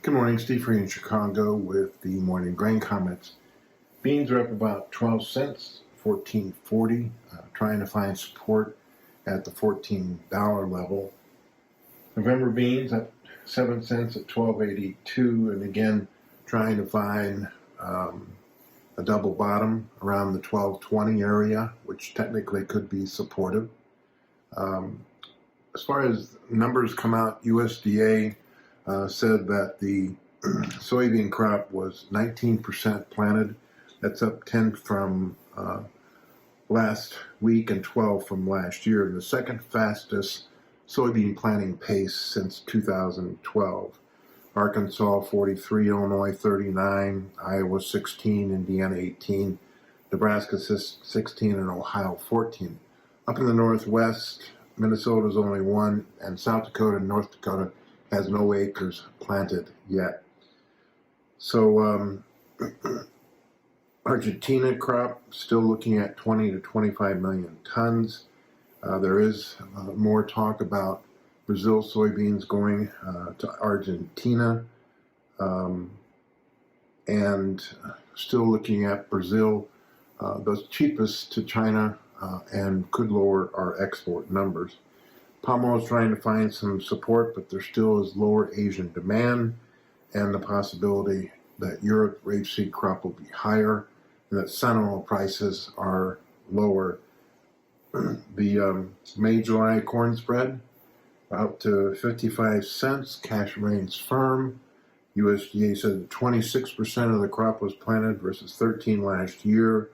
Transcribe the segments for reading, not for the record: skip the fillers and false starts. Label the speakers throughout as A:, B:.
A: Good morning, Steve Free in Chicago with the morning grain comments. Beans are up about 12 cents, 14.40, trying to find support at the $14 level. November beans up 7 cents at 12.82, and again trying to find a double bottom around the 12.20 area, which technically could be supportive. As far as numbers come out, USDA said that the soybean crop was 19% planted. That's up 10 from last week and 12 from last year. The second fastest soybean planting pace since 2012. Arkansas 43, Illinois 39, Iowa 16, Indiana 18, Nebraska 16, and Ohio 14. Up in the Northwest, Minnesota's only 1, and South Dakota and North Dakota has no acres planted yet. So Argentina crop still looking at 20 to 25 million tons. There is more talk about Brazil soybeans going to Argentina, and still looking at Brazil, the cheapest to China, and could lower our export numbers. Palm oil is trying to find some support, but there still is lower Asian demand and the possibility that Europe rapeseed crop will be higher and that sunflower oil prices are lower. The May-July corn spread out to 55 cents. Cash remains firm. USDA said that 26% of the crop was planted versus 13 last year.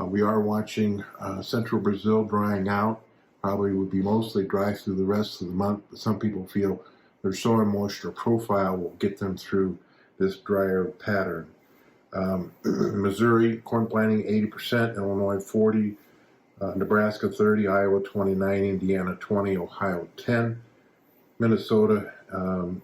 A: We are watching central Brazil drying out. Probably would be mostly dry through the rest of the month, but some people feel their soil moisture profile will get them through this drier pattern. Missouri, corn planting 80%, Illinois 40, Nebraska 30, Iowa 29, Indiana 20, Ohio 10. Minnesota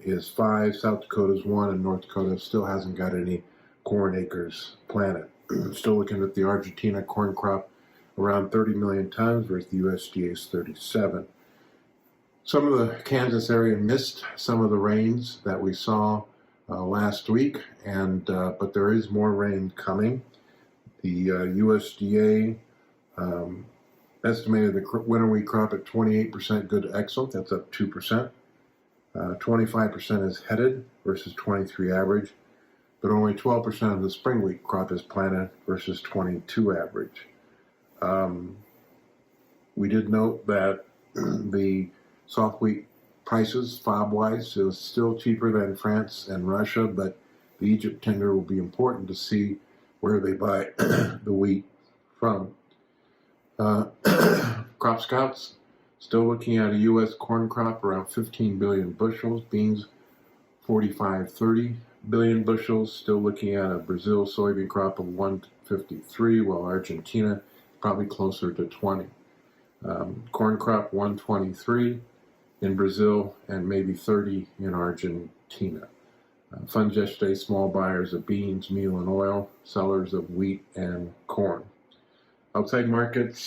A: is 5, South Dakota's 1, and North Dakota still hasn't got any corn acres planted. Still looking at the Argentina corn crop around 30 million tons versus the USDA's 37. Some of the Kansas area missed some of the rains that we saw last week, and but there is more rain coming. The USDA estimated the winter wheat crop at 28% good to excellent. That's up 2%. 25% is headed versus 23 average, but only 12% of the spring wheat crop is planted versus 22 average. We did note that the soft wheat prices, FOB-wise, is still cheaper than France and Russia, but the Egypt tender will be important to see where they buy the wheat from. Crop Scouts, still looking at a U.S. corn crop around 15 billion bushels, beans 45-30 billion bushels, still looking at a Brazil soybean crop of 153, while Argentina probably closer to 20. Corn crop 123 in Brazil and maybe 30 in Argentina. Funds yesterday, small buyers of beans, meal, and oil, sellers of wheat and corn. Outside markets,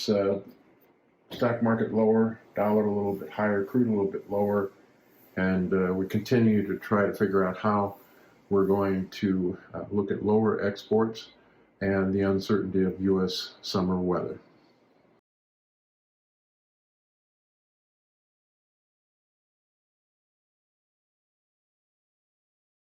A: stock market lower, dollar a little bit higher, crude a little bit lower, and we continue to try to figure out how we're going to look at lower exports and the uncertainty of U.S. summer weather.